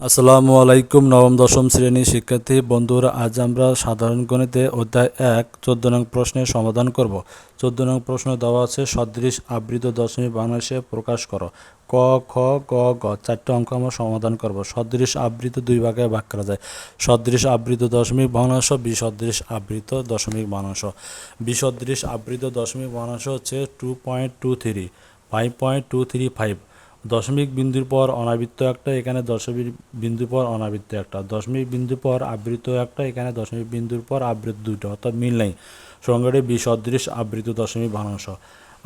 আসসালামু আলাইকুম। নবম দশম শ্রেণীর শিক্ষার্থী বন্ধুরা, আজ আমরা সাধারণ গণিতে অধ্যায় ১ নং প্রশ্নের সমাধান করব। নং প্রশ্ন দেওয়া আছে, সদৃশ আবৃত দশমিক ভগ্নাংশে প্রকাশ করো। ক, খ, গ, ঘ 4টে অঙ্ক আমরা সমাধান করব। সদৃশ আবৃত দুই ভাগে ভাগ করা যায়: সদৃশ আবৃত দশমিক ভগ্নাংশ, বিসদৃশ আবৃত দশমিক ভগ্নাংশ। বিসদৃশ আবৃত দশমিক ভগ্নাংশ হচ্ছে 2.23, 5.235। দশমিক বিন্দুর পর অনাবৃত্ত একটা, এখানে দশমিক বিন্দুর পর অনাবৃত্ত একটা। দশমিক বিন্দুর পর আবৃত একটা, এখানে দশমিক বিন্দুর পর আবৃত দুটো, অর্থাৎ মিল নেই। সংজ্ঞাটি বিসদৃশ আবৃত দশমিক ভগ্নাংশ।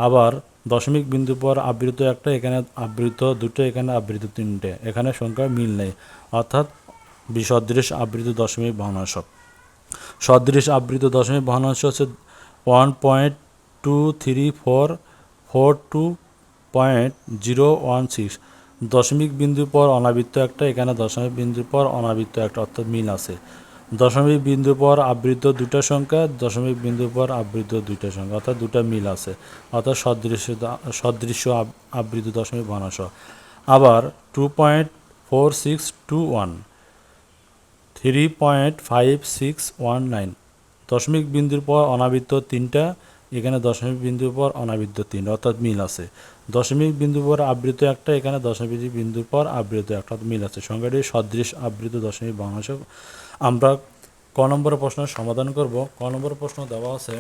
আবার দশমিক বিন্দুর পর আবৃত একটা, এখানে আবৃত দুটো, এখানে আবৃত তিনটে, এখানে সংখ্যা মিল নেই, অর্থাৎ বিসদৃশ আবৃত দশমিক ভগ্নাংশ। সদৃশ আবৃত দশমিক ভগ্নাংশ হচ্ছে 1.23442.016। দশমিক বিন্দুর পর অনাবৃত্ত একটা, এখানে দশমিক বিন্দুর পর অনাবৃত্ত একটা, অর্থাৎ মিল আছে। দশমিক বিন্দুর পর আবৃত দুটা সংখ্যা, দশমিক বিন্দুর পর আবৃত দুইটা সংখ্যা, অর্থাৎ দুটা মিল আছে, অর্থাৎ সদৃশ্য আবৃত দশমিক ভগ্নাংশ। আবার 2.4621, 3.5619। দশমিক বিন্দুর পর অনাবৃত্ত তিনটা, এখানে দশমিক বিন্দুর পর অনাবৃত্ত তিন, অর্থাৎ মিল আছে। দশমিক বিন্দুর পর আবৃত একটা, এখানে দশমিক বিন্দুর পর আবৃত একটা, মিল আছে। সংখ্যাটি সদৃশ আবৃত দশমিক ভগ্নাংশ। আমরা ক নম্বর প্রশ্নের সমাধান করব। ক নম্বর প্রশ্ন দেওয়া আছে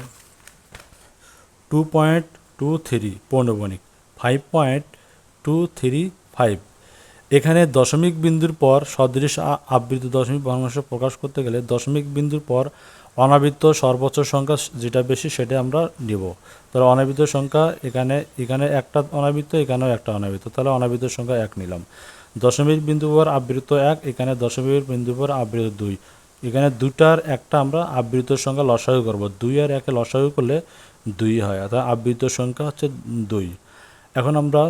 2.23 পৌনঃপুনিক 5.235। এখানে দশমিক বিন্দুর পর সদৃশ আবৃত দশমিক ভগ্নাংশ প্রকাশ করতে গেলে দশমিক বিন্দুর পর অনাবৃত সর্বোচ্চ সংখ্যা যেটা বেশি সেটা আমরা নিব। তাহলে অনাবৃত সংখ্যা এখানে এখানে একটা অনাবৃত, এখানেও একটা অনাবৃত, তাহলে অনাবৃত সংখ্যা 1 নিলাম। দশমিক বিন্দুর পর আবৃত 1, এখানে দশমিক বিন্দুর পর আবৃত 2, এখানে দুটার একটা আমরা আবৃত সংখ্যা লসাগু করব। 2 আর 1 লসাগু করলে 2 হয়, অর্থাৎ আবৃত সংখ্যা হচ্ছে 2। এখন আমরা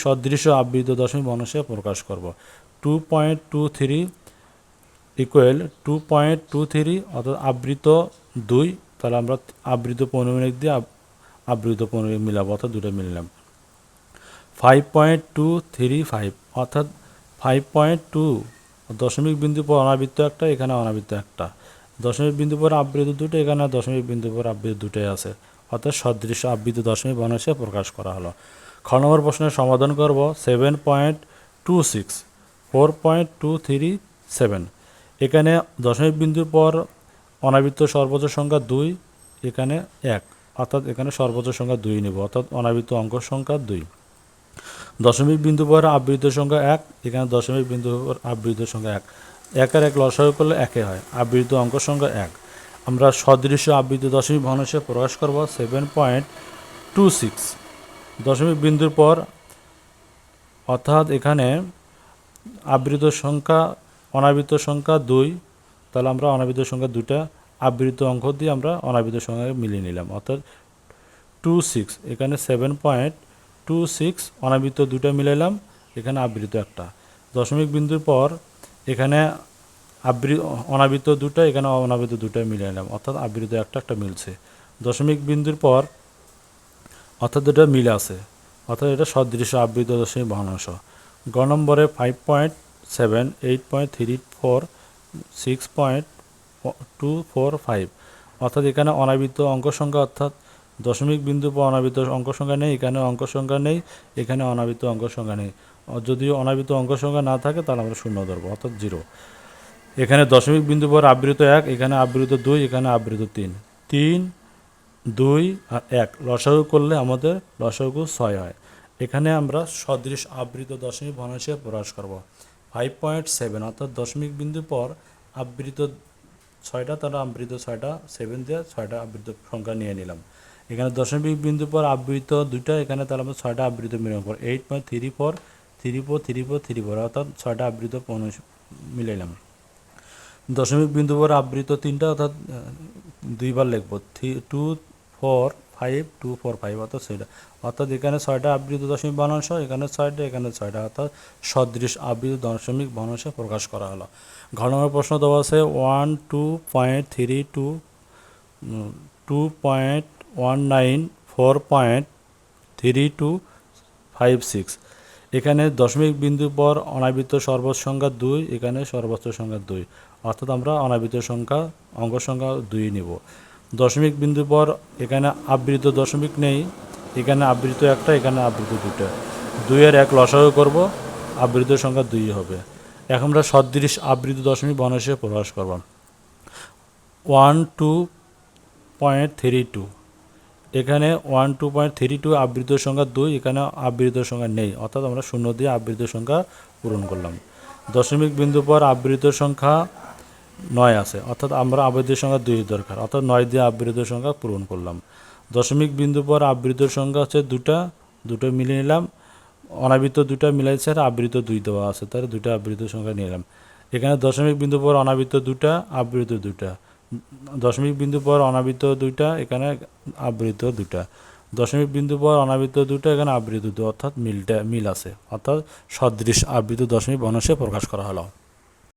সদৃশ আবৃত দশমিক ভগ্নাংশে প্রকাশ করব। 2.23 ইকুয়াল 2.23, অর্থাৎ আবৃত 2, তাহলে আমরা আবৃত পৌনঃপুনিক দিয়ে আবৃত পৌনঃপুনিক মিলাবো, অর্থাৎ দুটো মিলাম। 5.235, অর্থাৎ 5.2 দশমিক বিন্দু পর অনাবৃত্ত একটা, এখানে অনাবৃত্ত একটা। দশমিক বিন্দু পর আবৃত দুটো, এখানে দশমিক বিন্দু পর আবৃত দুটোই আছে, অর্থাৎ সদৃশ আবৃত দশমিক ভগ্নাংশে প্রকাশ করা হলো। খ নম্বর প্রশ্নের সমাধান করব। 7.26, 4.237। এখানে দশমিক বিন্দুর পর অনাবৃত্ত সর্বোচ্চ সংখ্যা 2, এখানে 1, অর্থাৎ এখানে সর্বোচ্চ সংখ্যা 2 নিব, অর্থাৎ অনাবৃত্ত অঙ্ক সংখ্যা 2। দশমিক বিন্দু পর আবৃত সংখ্যা 1, এখানে দশমিক বিন্দু পর আবৃত সংখ্যা 1, 1 আর 1 লসাগু করলে 1 হয়, আবৃত অঙ্ক সংখ্যা 1। আমরা সদৃশ আবৃত দশমিক ভগ্নাংশে প্রকাশ করব। 7.26 দশমিক বিন্দুর পর, অর্থাৎ এখানে আবৃত সংখ্যা অনাবৃত সংখ্যা 2, তাহলে আমরা অনাবৃত সংখ্যা 2টা আবৃত অঙ্ক দিয়ে আমরা অনাবৃত সংখ্যাকে মিলিয়ে নিলাম, অর্থাৎ 26। এখানে 7.26 অনাবৃত 2টা মিলাইলাম, এখানে আবৃত একটা। দশমিক বিন্দুর পর এখানে অনাবৃত 2টা, এখানে অনাবৃত 2টা মিলাইলাম, অর্থাৎ আবৃত একটা মিলছে। দশমিক বিন্দুর পর, অর্থাৎ এটা মিল আছে, অর্থাৎ এটা সদৃশ আবৃত দশমিক ভগ্নাংশ। গ নম্বরে 5.7, 8.34, 6.245, অর্থাৎ এখানে অনাবৃত অঙ্ক সংখ্যা, অর্থাৎ দশমিক বিন্দু পর অনাবৃত অঙ্ক সংখ্যা নেই, এখানে অঙ্ক সংখ্যা নেই, এখানে অনাবৃত অঙ্ক সংখ্যা নেই। যদি অনাবৃত অঙ্ক সংখ্যা না থাকে তাহলে আমরা শূন্য ধরবো, অর্থাৎ 0। এখানে দশমিক বিন্দু পর আবৃত 1, এখানে আবৃত 2, এখানে আবৃত 3, 3, 2 আর 1 লসাগু করলে আমাদের লসাগু 6 হয়। এখানে আমরা সদৃশ আবৃত দশমিক ভগ্নাংশে প্রকাশ করব। 5.7, অর্থাৎ দশমিক বিন্দু পর আবৃত 6টা, তারা আবৃত 6টা 7 দিয়ে 6টা আবৃত সংখ্যা নিয়ে নিলাম। এখানে দশমিক বিন্দু পর আবৃত 2টা, এখানে তাহলে আমরা 6টা আবৃত মিলাম পর 8.34, 34, 34, 34, অর্থাৎ 6টা আবৃত মিলাইলাম। দশমিক বিন্দু পর আবৃত 3টা, অর্থাৎ 2বার লিখব, 2, 4, 5, 2, 4, 5, অর্থাৎ সেটা, অর্থাৎ এখানে 6টা আবৃত দশমিক ভগ্নাংশ, এখানে 6টা, এখানে 6টা, অর্থাৎ সদৃশ আবৃত দশমিক ভগ্নাংশে প্রকাশ করা হলো। ঘ নম্বর প্রশ্ন দেওয়া আছে 12.32, 2.19, 4.3256। এখানে দশমিক বিন্দু পর অনাবৃত সর্বোচ্চ সংখ্যা 2, এখানে সর্বোচ্চ সংখ্যা 2, অর্থাৎ আমরা অনাবৃত সংখ্যা অঙ্ক সংখ্যা 2 নিব। দশমিক বিন্দু পর এখানে আবৃত দশমিক নেই, এখানে আবৃত একটা, এখানে আবৃত দুটো, 2-এর 1 লসাগু করব, আবৃত সংখ্যা 2 হবে। এখন আমরা সদৃশ আবৃত দশমিক বর্ণসে প্রকাশ করব। 12.32, এখানে 12.32 আবৃত সংখ্যা 2, এখানে আবৃত সংখ্যা নেই, অর্থাৎ আমরা 0 দিয়ে আবৃত সংখ্যা পূরণ করলাম। দশমিক বিন্দু পর আবৃত সংখ্যা 9 আছে, অর্থাৎ আমরা আবৃত সংখ্যা 2 দরকার, অর্থাৎ 9 দিয়ে আবৃত সংখ্যা পূরণ করলাম। দশমিক বিন্দু পর আবৃত সংখ্যা হচ্ছে দুটো মিলিয়ে নিলাম, অনাবৃত 2টা মিলাইছে আর আবৃত 2 দেওয়া আছে, তার 2টা আবৃত সংখ্যা নিলাম। এখানে দশমিক বিন্দু পর অনাবৃত 2টা, আবৃত 2টা, দশমিক বিন্দু পর অনাবৃত 2টা, এখানে আবৃত 2টা, দশমিক বিন্দু পর অনাবৃত 2টা, এখানে আবৃত 2, অর্থাৎ মিল আছে, অর্থাৎ সদৃশ আবৃত দশমিক বর্ণসে প্রকাশ করা হলো।